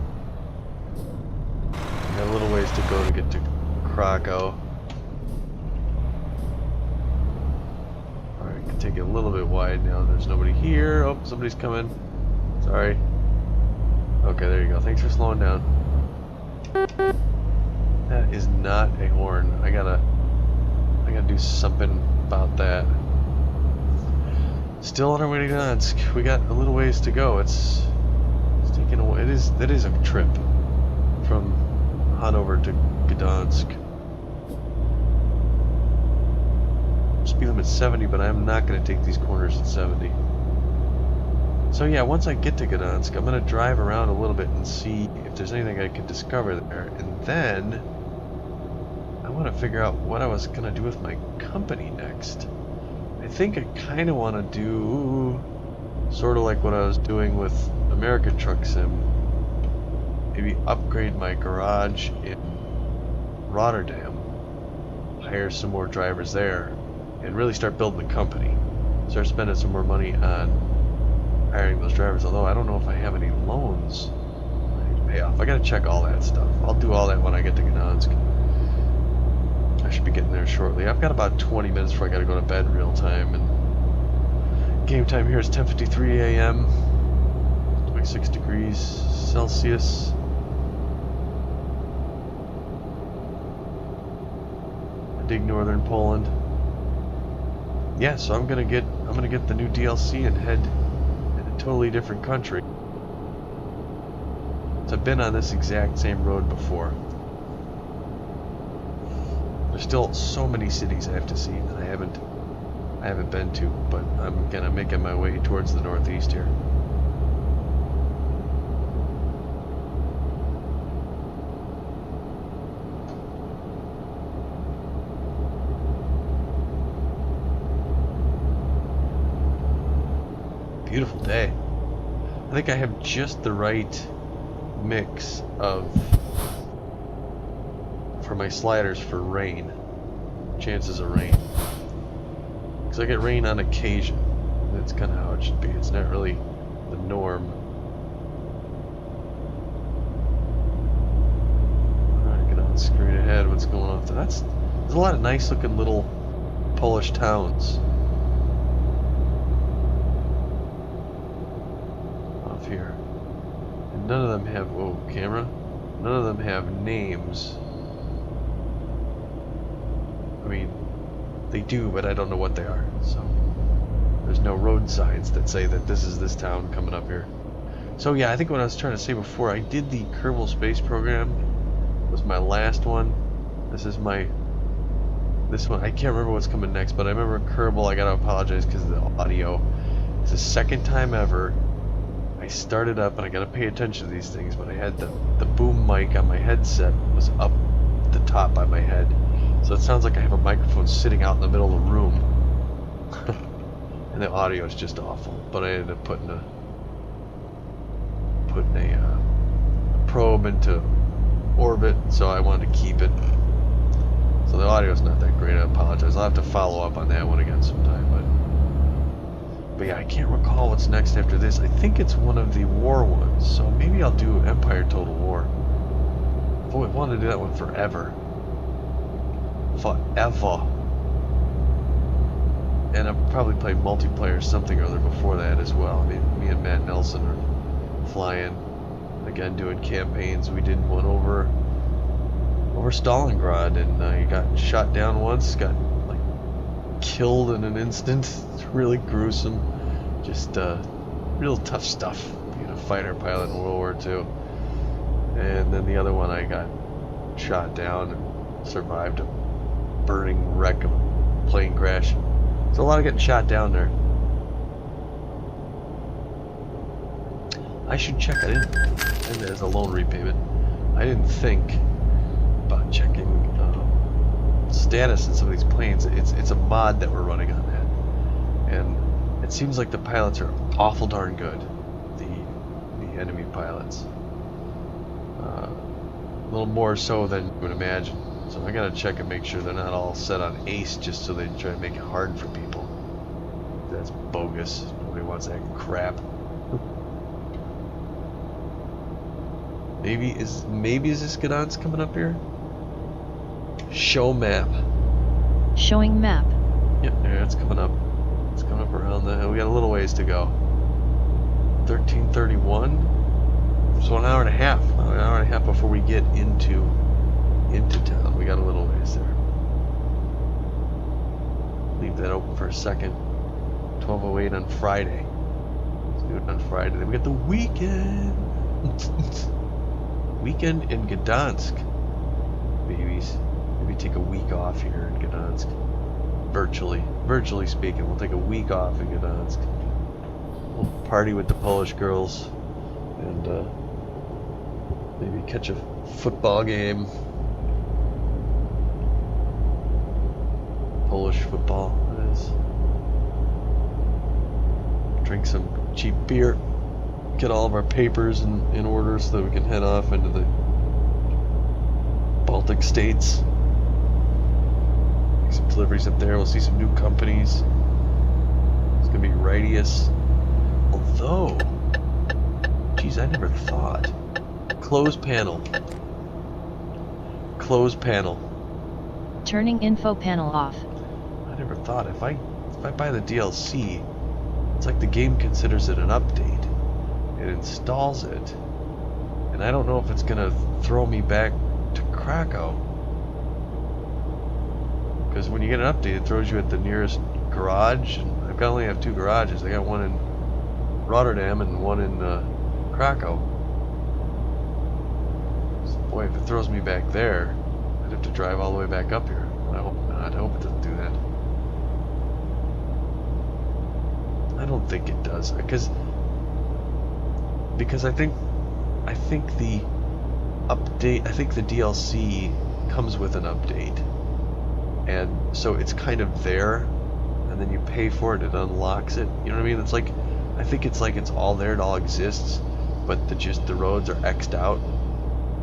Got a little ways to go to get to Krakow. Alright, can take it a little bit wide now. There's nobody here. Oh, somebody's coming. Sorry. Okay, there you go. Thanks for slowing down. That is not a horn. I gotta do something about that. Still on our way to Gdansk. We got a little ways to go. It's taking a while. That is a trip from Hanover to Gdansk. Speed limit 70, but I'm not going to take these corners at 70. So yeah, once I get to Gdansk, I'm going to drive around a little bit and see if there's anything I can discover there. And then I want to figure out what I was going to do with my company next. I think I kind of want to do sort of like what I was doing with American Truck Sim. Maybe upgrade my garage in Rotterdam, hire some more drivers there, and really start building the company. Start spending some more money on hiring those drivers, although I don't know if I have any loans I need to pay off. I gotta check all that stuff. I'll do all that when I get to Gdansk. I should be getting there shortly. I've got about 20 minutes before I gotta go to bed in real time, and game time here is 10:53 a.m. 26 degrees Celsius. Dig northern Poland. Yeah, so I'm gonna get the new DLC and head in a totally different country. So I've been on this exact same road before. There's still so many cities I have to see that I haven't been to, but I'm gonna making my way towards the northeast here. Beautiful day. I think I have just the right mix for my sliders for rain. Chances of rain. Because I get rain on occasion. That's kind of how it should be. It's not really the norm. Alright, get on screen ahead. What's going on? There's a lot of nice looking little Polish towns here, and none of them have camera. None of them have names. I mean, they do, but I don't know what they are. So there's no road signs that say that this is this town coming up here. So yeah, I think what I was trying to say before, I did the Kerbal Space Program. It was my last one. This one I can't remember what's coming next, but I remember Kerbal. I gotta apologize because of the audio. It's the second time ever I started up, and I gotta pay attention to these things, but I had the boom mic on my headset was up the top by my head, so it sounds like I have a microphone sitting out in the middle of the room. And the audio is just awful, but I ended up putting putting a probe into orbit, so I wanted to keep it. So the audio's not that great, I apologize. I'll have to follow up on that one again sometime, but yeah, I can't recall what's next after this. I think it's one of the war ones, so maybe I'll do Empire Total War. Boy, I wanted to do that one forever. Forever. And I've probably played multiplayer something or other before that as well. I mean, me and Matt Nelson are flying, again, doing campaigns. We did one over Stalingrad, and he got shot down once, got like killed in an instant. It's really gruesome. Just real tough stuff being a fighter pilot in World War II. And then the other one, I got shot down and survived a burning wreck of a plane crash. So a lot of getting shot down there. I should check it in. And as a loan repayment. I didn't think about checking status in some of these planes. It's a mod that we're running on that, and it seems like the pilots are awful darn good. The enemy pilots, a little more so than you would imagine. So I gotta check and make sure they're not all set on ace just so they try to make it hard for people. That's bogus. Nobody wants that crap. Maybe is this Gdansk coming up here? Show map. Showing map. Yep, there, it's coming up. It's coming up around the. We got a little ways to go. 1331. So an hour and a half. An hour and a half before we get into town. We got a little ways there. Leave that open for a second. 12:08 on Friday. Let's do it on Friday. Then we got the weekend. Weekend in Gdansk, babies. Maybe take a week off here in Gdansk. Virtually speaking, we'll take a week off in Gdansk. We'll party with the Polish girls and maybe catch a football game. Polish football, that is. Drink some cheap beer. Get all of our papers in order so that we can head off into the Baltic states. Make some deliveries up there. We'll see some new companies. It's gonna be Radius. Although, geez, I never thought. Close panel. Close panel. Turning info panel off. I never thought if I buy the DLC, it's like the game considers it an update. It installs it, and I don't know if it's gonna throw me back to Krakow, because when you get an update it throws you at the nearest garage, and I only have two garages. I got one in Rotterdam and one in Krakow. So boy, if it throws me back there, I'd have to drive all the way back up here. I hope not. I hope it doesn't do that. I don't think it does, because I think the update, I think the DLC comes with an update, and so it's kind of there, and then you pay for it, it unlocks it. You know what I mean? It's like, I think it's like it's all there, it all exists, but the roads are X'd out,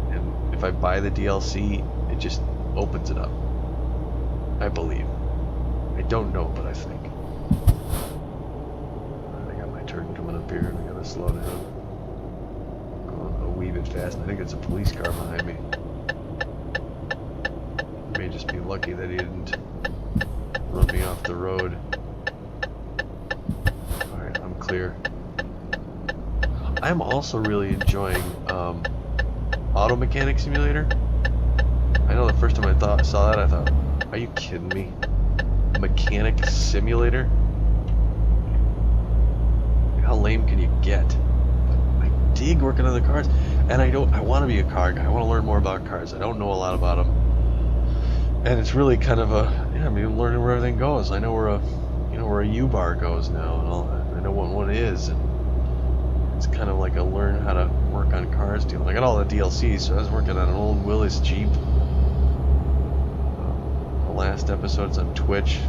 and if I buy the DLC, it just opens it up. I believe. I don't know, but I think. I got my turn coming up here, and I gotta slow down. A wee bit fast. I think it's a police car behind me. I may just be lucky that he didn't run me off the road. Alright, I'm clear. I'm also really enjoying Auto Mechanic Simulator. I know the first time I saw that, I thought, are you kidding me? Mechanic Simulator? How lame can you get? Dig working on the cars, and I want to be a car guy. I want to learn more about cars. I don't know a lot about them, and it's really kind of I mean, learning where everything goes. I know where a U-bar goes now, and all that. I know what one is, and it's kind of like a learn how to work on cars deal. I got all the DLCs, so I was working on an old Willys Jeep. The last episode's on Twitch,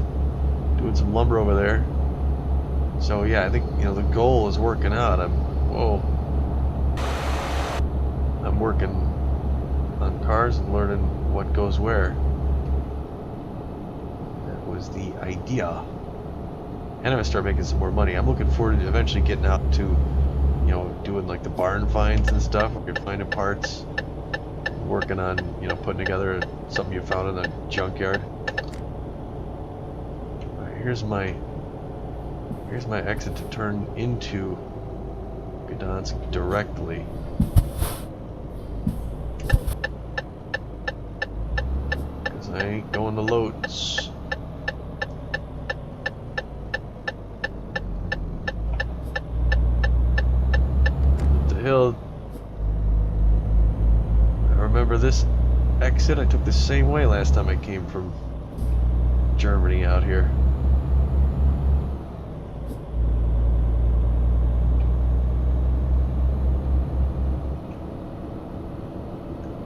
doing some lumber over there. So yeah, I think the goal is working out. Whoa. I'm working on cars and learning what goes where. That was the idea. And I'm gonna start making some more money. I'm looking forward to eventually getting out to, you know, doing like the barn finds and stuff. We're finding parts, working on, you know, putting together something you found in the junkyard. All right, here's my exit to turn into Gdansk directly. Because I ain't going to Lotus. Up the hill. I remember this exit. I took the same way last time I came from Germany out here.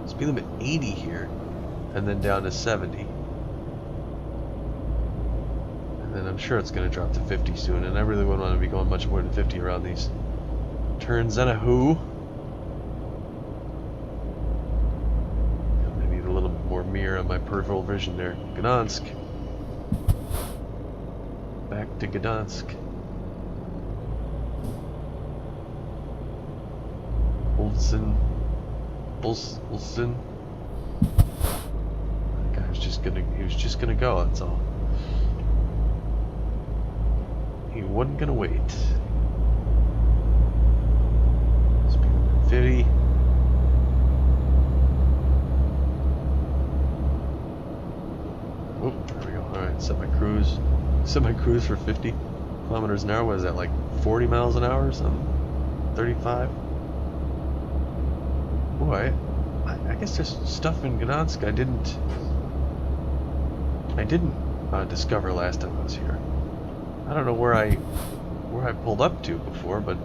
Speed limit 80 here, and then down to 70. And then I'm sure it's going to drop to 50 soon, and I really wouldn't want to be going much more than 50 around these turns. And a who? I need a little bit more mirror on my peripheral vision there. Gdansk. Back to Gdansk. Olsen. That guy was just gonna go, that's all. He wasn't gonna wait. Speed limit 50. Oh, there we go. Alright, set my cruise. Set my cruise for 50 kilometers an hour. What is that, like 40 miles an hour or something? 35? Boy, I guess there's stuff in Gdansk I didn't discover last time I was here. I don't know where I pulled up to before, but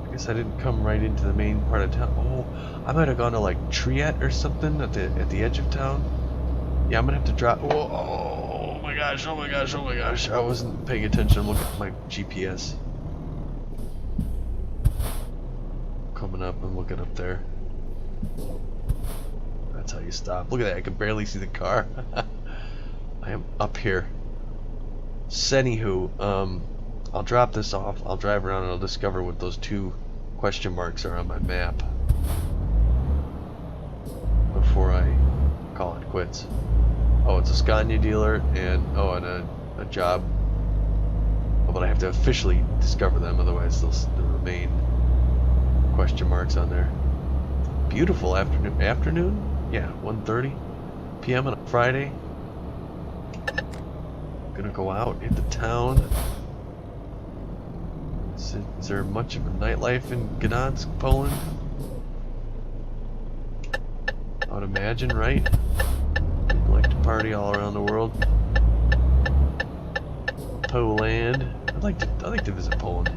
I guess I didn't come right into the main part of town. Oh, I might have gone to like Triet or something at the edge of town. Yeah, I'm gonna have to drop. Oh my gosh! Oh my gosh! Oh my gosh! I wasn't paying attention. I'm looking at my GPS. Coming up, I'm looking up there. That's how you stop. Look at that, I can barely see the car. I am up here. Anywho, I'll drop this off, I'll drive around and I'll discover what those two question marks are on my map before I call it quits. Oh, it's a Scania dealer and a job. Oh, but I have to officially discover them, otherwise they'll remain question marks on there. Beautiful afternoon? Yeah, 1:30 p.m. on a Friday. Gonna go out into town. Is there much of a nightlife in Gdansk, Poland? I would imagine, right? People like to party all around the world. Poland. I'd like to visit Poland.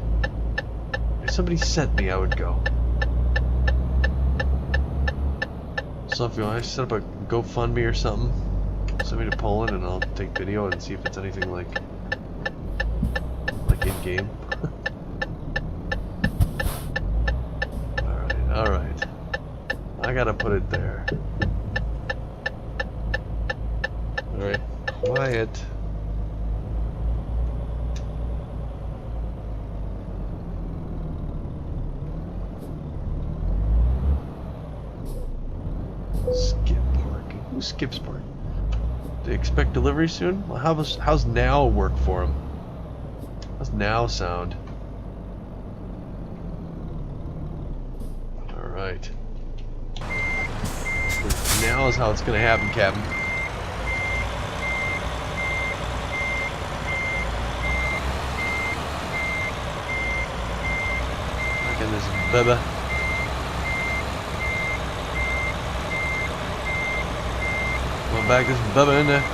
If somebody sent me, I would go. So if you want to set up a GoFundMe or something, send me to Poland and I'll take video and see if it's anything like in game. Alright. I gotta put it there. Alright, quiet. Skip parking. Who skips parking? Do they expect delivery soon? Well, how's now work for them? How's now sound? Alright. Now is how it's gonna happen, Captain. Back in this bubba. Going back this bubba in there.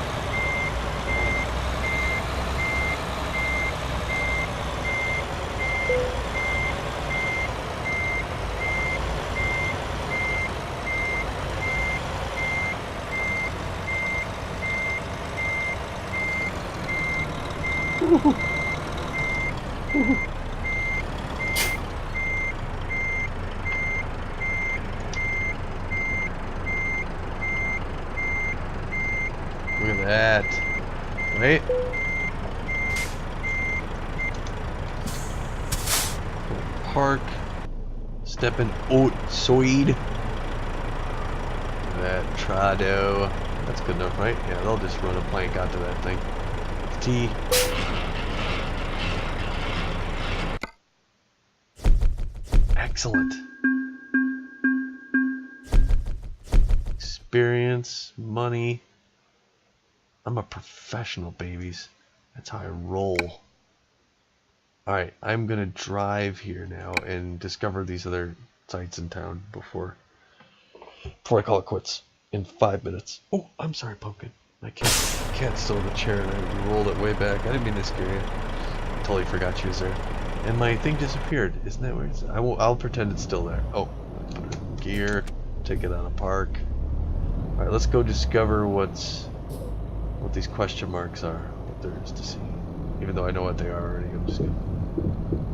Look at that. Right? Park. Stepping outside. Look at that. Trado. That's good enough, right? Yeah, they'll just run a plank onto that thing. T. Excellent. Experience, money. I'm a professional, babies. That's how I roll. Alright, I'm gonna drive here now and discover these other sites in town before I call it quits in 5 minutes. Oh, I'm sorry, Pumpkin. My cat's still in the chair and I rolled it way back. I didn't mean to scare you. I totally forgot she was there. And my thing disappeared. Isn't that weird? I'll pretend it's still there. Oh, put it in gear. Take it out of park. Alright, let's go discover what these question marks are. What there is to see. Even though I know what they are already. I'm just gonna...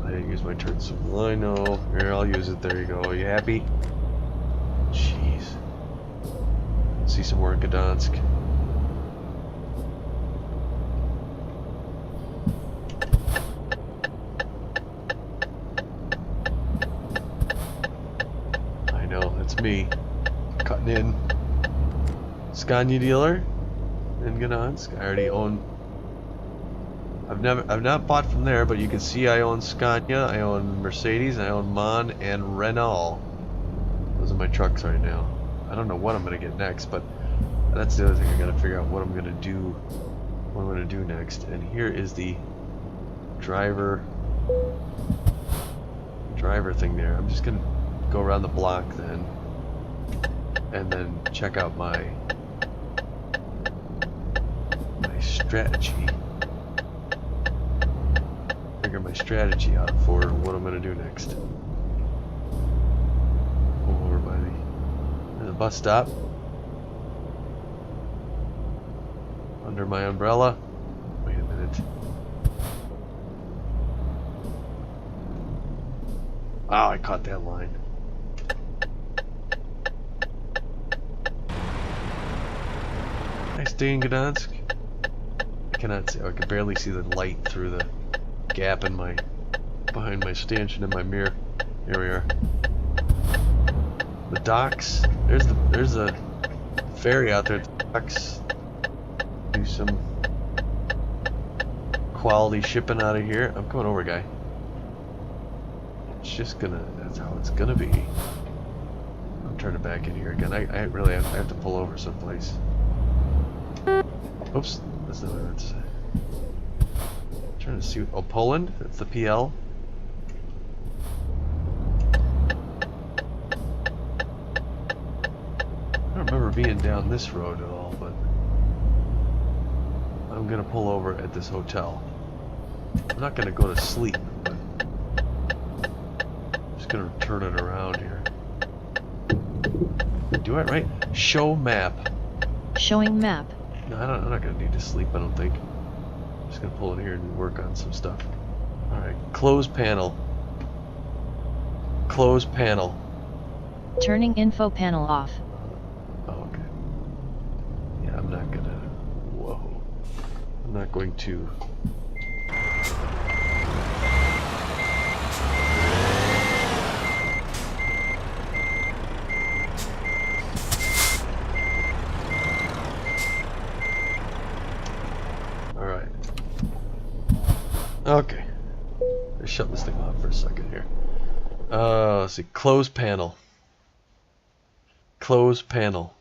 I didn't use my turn signal. I know. Here, I'll use it. There you go. Are you happy? Jeez. See some more in Gdansk. I know, that's me. Cutting in. Scania dealer in Gdansk. I already own... I've not bought from there, but you can see I own Scania, I own Mercedes, I own MAN, and Renault. Those are my trucks right now. I don't know what I'm gonna get next, but that's the other thing. I gotta figure out what I'm gonna do. What I'm gonna do next. And here is the driver thing there. I'm just gonna go around the block then, and then check out my strategy. Figure my strategy out for what I'm gonna do next. Over by the bus stop. Under my umbrella. Wait a minute. Oh, I caught that line. Can I stay in Gdansk? I cannot see. I can barely see the light through the gap in behind my stanchion in my mirror. Here we are. The docks. There's a ferry out there at the docks. Do some quality shipping out of here. I'm coming over, guy. It's just gonna. That's how it's gonna be. I'm turning back in here again. I really have to pull over someplace. Oops, that's not what I meant to say. Trying to see. Oh, Poland. That's the PL. I don't remember being down this road at all, but I'm gonna pull over at this hotel. I'm not gonna go to sleep, but I'm just gonna turn it around here. Do it right. Show map. Showing map. No, I'm not gonna need to sleep. I don't think. I'm just gonna pull in here and work on some stuff. All right. Close panel. Close panel. Turning info panel off. Oh, okay. Yeah, I'm not gonna. Whoa. I'm not going to. Alright. Okay. Let's shut this thing off for a second here. Let's see. Close panel. Close panel.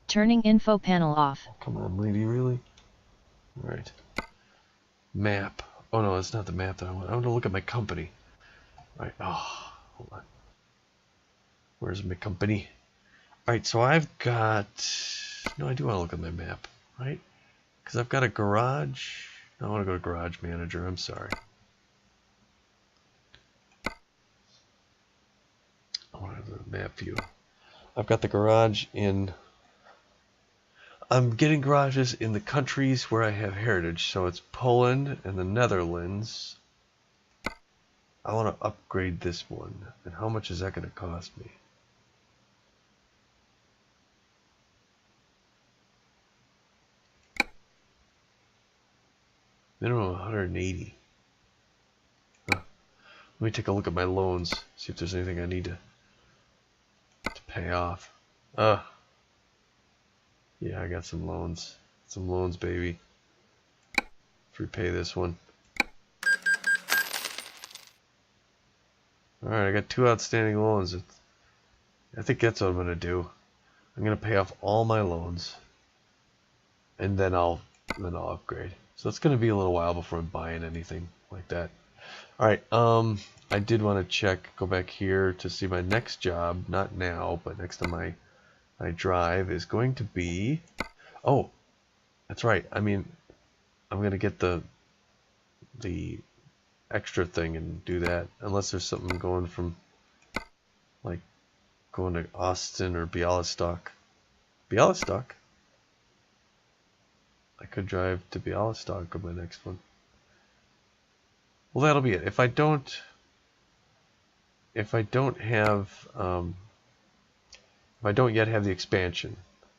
Turning info panel off. Oh, come on, lady, really? Alright. Map. Oh no, it's not the map that I want. I want to look at my company. Alright. Oh, hold on. Where's my company? Alright, so I've got... No, I do want to look at my map, right? Because I've got a garage. I want to go to Garage Manager. I'm sorry. I want to go to map view. I've got the garage in... I'm getting garages in the countries where I have heritage. So it's Poland and the Netherlands. I want to upgrade this one. And how much is that going to cost me? Minimum 180. Huh. Let me take a look at my loans, see if there's anything I need to pay off. Yeah, I got some loans. Some loans, baby. Repay this one. Alright, I got 2 outstanding loans. I think that's what I'm going to do. I'm going to pay off all my loans. And then I'll upgrade. So it's going to be a little while before I'm buying anything like that. Alright, I did want to check, go back here to see my next job. Not now, but next to my drive is going to be... Oh, that's right. I mean, I'm going to get the extra thing and do that, unless there's something going from, like, going to Austin or Bialystok. Bialystok? I could drive to Bialystok on my next one. Well, that'll be it. If I don't have, if I don't yet have the expansion,